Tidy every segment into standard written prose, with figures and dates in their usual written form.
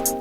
Guys,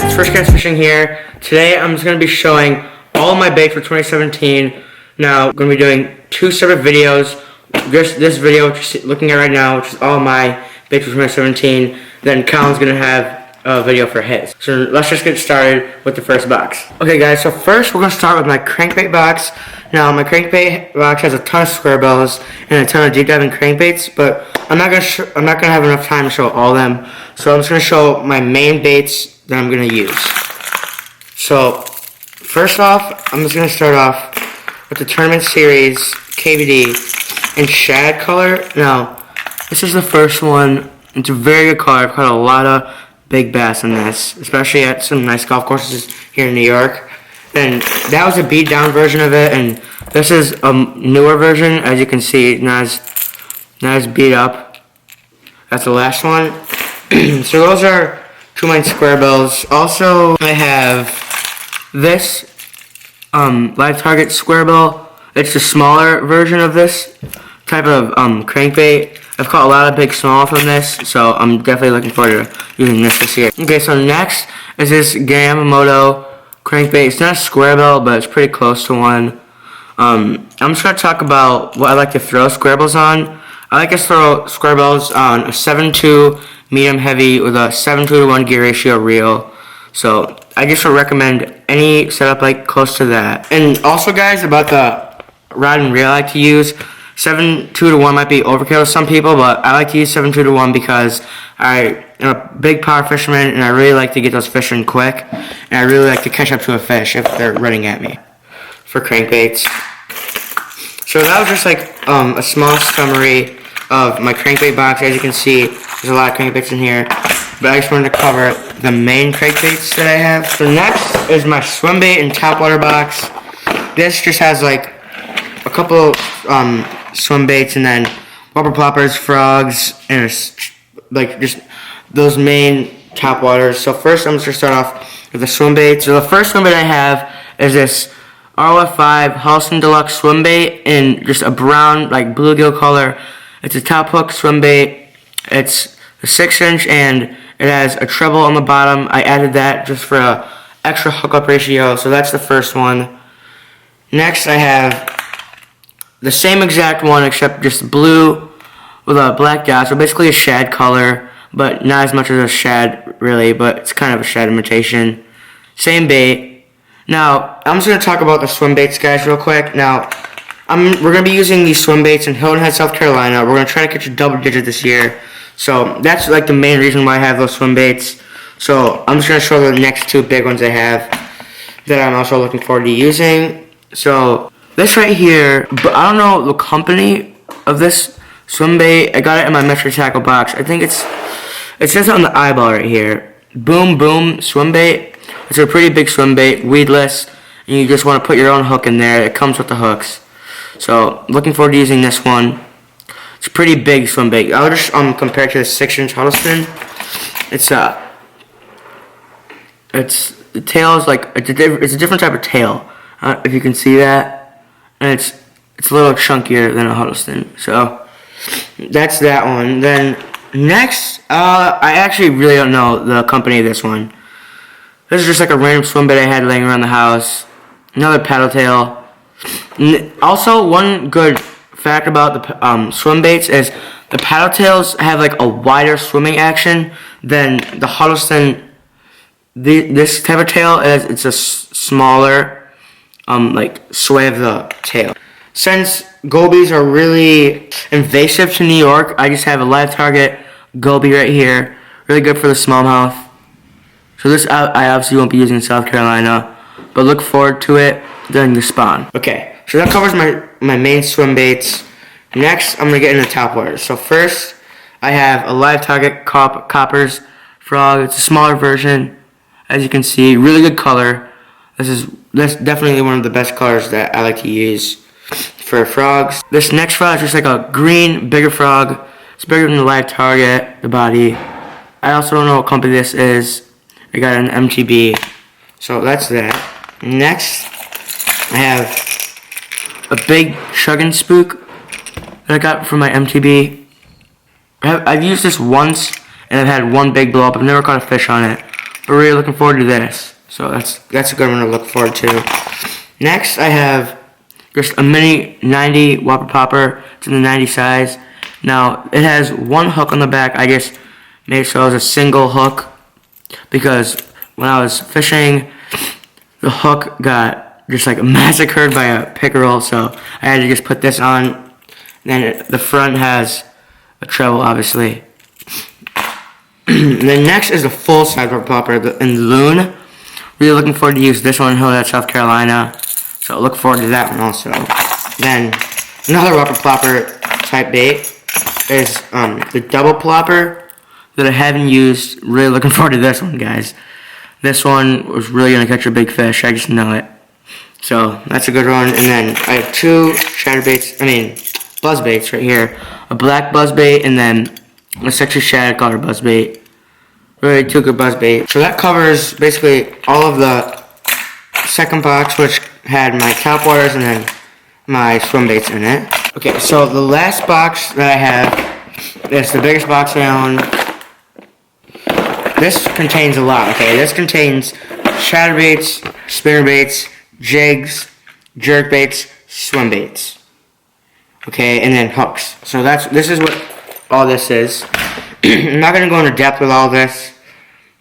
it's First Cast Fishing here. Today I'm just going to be showing all my baits for 2017. Now, I'm going to be doing two separate videos. This video, which you're looking at right now, which is all my baits for 2017. Then Colin's going to have a video for his. So let's just get started with the first box. Okay guys, so first we're going to start with my crankbait box. Now, my crankbait box has a ton of square bells and a ton of deep diving crankbaits, but I'm not going to have enough time to show all of them. So I'm just going to show my main baits that I'm going to use. So, first off, I'm just going to start off with the Tournament Series KVD in shad color. Now, this is the first one. It's a very good color. I've caught a lot of big bass in this, especially at some nice golf courses here in New York. And that was a beat down version of it, and this is a newer version, as you can see, not as beat up. That's the last one. So those are two main square bells. Also, I have this live target square bell. It's the smaller version of this type of crankbait. I've caught a lot of big small from this, so I'm definitely looking forward to using this year. Okay, so next is this Yamamoto crankbait. It's not a square bell, but it's pretty close to one. I'm just going to talk about what I like to throw square bells on. I like to throw square bells on a 7-2 medium heavy with a 7-2-to-1 gear ratio reel. So I just would recommend any setup like close to that. And also guys, about the rod and reel I like to use, 7-2-to-1 might be overkill to some people, but I like to use 7-2-to-1 because I am a big power fisherman and I really like to get those fish in quick, and I really like to catch up to a fish if they're running at me for crankbaits. So that was just like a small summary of my crankbait box. As you can see, there's a lot of crankbaits in here, but I just wanted to cover the main crankbaits that I have. So next is my swim bait and topwater box. This just has like a couple swim baits and then whopper ploppers, frogs, and like just those main topwaters. So first I'm just going to start off with the swim bait. So the first swim bait I have is this ROF5 Halston Deluxe swim bait in just a brown like bluegill color. It's a top hook swim bait. It's a 6-inch and it has a treble on the bottom. I added that just for a extra hookup ratio. So that's the first one. Next I have the same exact one except just blue with a black dot. So basically a shad color, but not as much as a shad really, but it's kind of a shad imitation. Same bait. Now I'm just going to talk about the swim baits guys real quick. Now we're going to be using these swim baits in Hilton Head, South Carolina. We're going to try to catch a double digit this year. So that's like the main reason why I have those swim baits. So I'm just going to show the next two big ones I have that I'm also looking forward to using. So this right here, but I don't know the company of this swim bait. I got it in my Metro Tackle box. I think it says on the eyeball right here. Boom Boom swim bait. It's a pretty big swim bait, weedless, and you just want to put your own hook in there. It comes with the hooks. So, looking forward to using this one. It's a pretty big swim bait. I'll just compare it to the 6-inch Huddleston. The tail is like it's a different type of tail. If you can see that, and it's a little chunkier than a Huddleston. So that's that one. Then next, I actually really don't know the company of this one. This is just like a random swim bait I had laying around the house. Another paddle tail. Also, one good fact about the swim baits is the paddle tails have like a wider swimming action than the Huddleston. This type of tail it's a smaller like sway of the tail. Since gobies are really invasive to New York, I just have a live target goby right here. Really good for the smallmouth. So this I obviously won't be using in South Carolina, but look forward to it during the spawn. Okay, so that covers my main swim baits. Next, I'm going to get into topwater. So first, I have a live target Coppers frog. It's a smaller version, as you can see. Really good color. That's definitely one of the best colors that I like to use for frogs. This next frog is just like a green, bigger frog. It's bigger than the live target, the body. I also don't know what company this is. I got an MTB. So that's that. Next, I have a big chugging spook that I got from my MTB. I've used this once, and I've had one big blow up. I've never caught a fish on it, but really looking forward to this. So that's a good one to look forward to. Next, I have just a mini 90 Whopper Popper. It's in the 90 size. Now, it has one hook on the back. I just made so it was a single hook because when I was fishing, the hook got just like massacred by a pickerel, so I had to just put this on. Then the front has a treble, obviously. Then next is the full size Whopper Popper in the loon. Really looking forward to use this one in Hillhead, South Carolina. So look forward to that one also. Then another Whopper Plopper type bait is the double plopper that I haven't used. Really looking forward to this one, guys. This one was really going to catch a big fish. I just know it. So that's a good one. And then I have two buzz baits right here. A black buzz bait and then a sexy shad color buzz bait. Really two good buzz bait. So that covers basically all of the second box, which had my top waters and then my swim baits in it. Okay, so the last box that I have is the biggest box I own. This contains a lot, okay? This contains chatterbaits, spinnerbaits, jigs, jerkbaits, swim baits. Okay, and then hooks. So this is what all this is. I'm not going to go into depth with all this,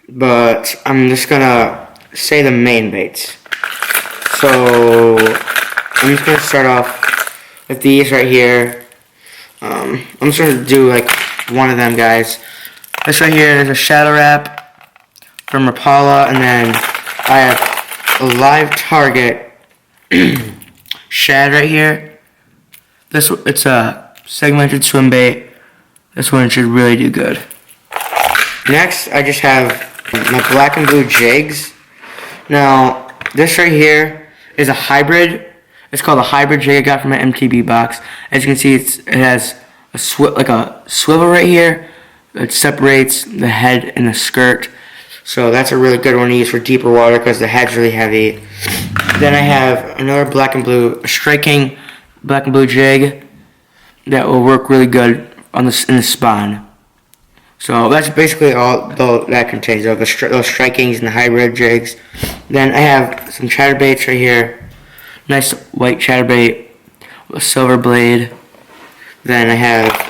but I'm just going to say the main baits. So I'm just going to start off with these right here. I'm just going to do like one of them, guys. This right here is a shadow wrap from Rapala, and then I have a live target shad right here. It's a segmented swim bait. This one should really do good. Next, I just have my black and blue jigs. Now, this right here is a hybrid. It's called a hybrid jig I got from my MTB box. As you can see, it has a swivel right here. It separates the head and the skirt. So that's a really good one to use for deeper water because the head's really heavy. Then I have another black and blue, a striking black and blue jig that will work really good in the spawn. So that's basically all that contains, those strikings and the hybrid jigs. Then I have some chatterbaits right here. Nice white chatterbait with a silver blade. Then I have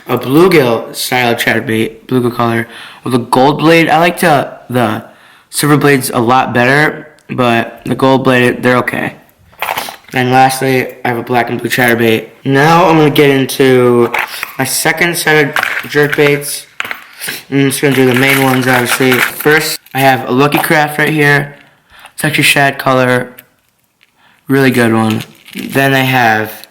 a bluegill style chatterbait, bluegill color, with a gold blade. I like the silver blades a lot better, but the gold blade, they're okay. And lastly, I have a black and blue chatterbait. Now I'm going to get into my second set of jerkbaits. I'm just going to do the main ones, obviously. First, I have a Lucky Craft right here. It's actually shad color. Really good one. Then I have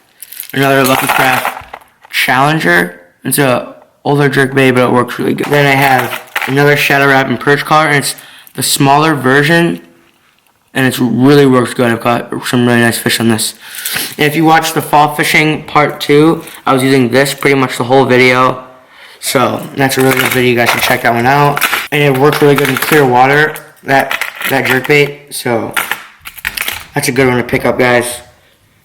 another Lucky Craft Challenger. It's an older jerkbait, but it works really good. Then I have another shadow wrap and perch collar, and it's the smaller version. And it really works good. I've got some really nice fish on this. And if you watch the fall fishing part 2, I was using this pretty much the whole video. So that's a really good video. You guys should check that one out. And it worked really good in clear water, that jerkbait. So that's a good one to pick up, guys.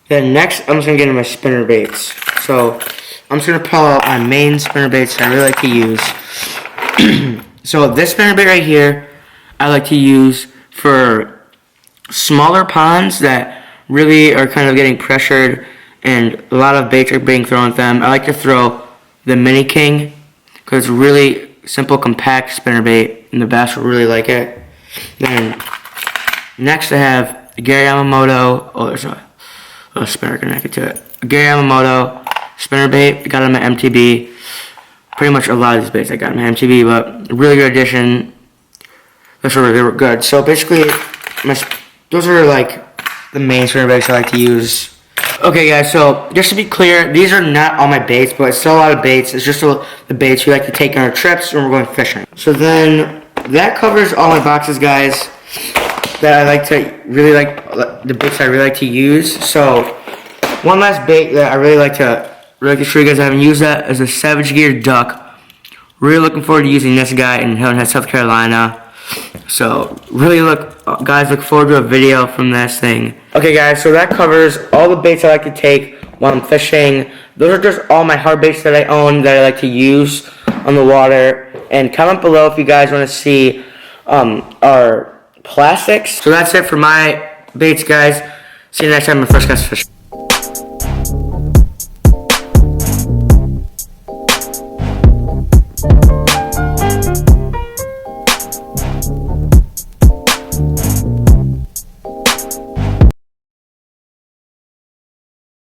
Then next, I'm just going to get into my spinner baits. So I'm just going to pull out my main spinner baits that I really like to use. So this spinner bait right here, I like to use for smaller ponds that really are kind of getting pressured and a lot of baits are being thrown at them. I like to throw the Mini King because it's really simple, compact spinnerbait, and the bass will really like it. Then next I have a Gary Yamamoto. Oh, there's a spinner connected to it. A Gary Yamamoto spinnerbait. I got it on my MTB. Pretty much a lot of these baits I got on my MTB, but a really good addition. Those are really good. So basically, those are like the main spinnerbaits I like to use. Okay guys, so just to be clear, these are not all my baits, but it's still a lot of baits. It's just the baits we like to take on our trips when we're going fishing. So then, that covers all my boxes, guys, that really like the baits I really like to use. So, one last bait that I really like to show you guys I haven't used that is a Savage Gear Duck. Really looking forward to using this guy in Hillhead, South Carolina. So really guys, look forward to a video from this thing. Okay guys, so that covers all the baits I like to take while I'm fishing. Those are just all my hard baits that I own that I like to use on the water. And comment below if you guys want to see our plastics. So that's it for my baits, guys. See you next time on First Cast Fishing.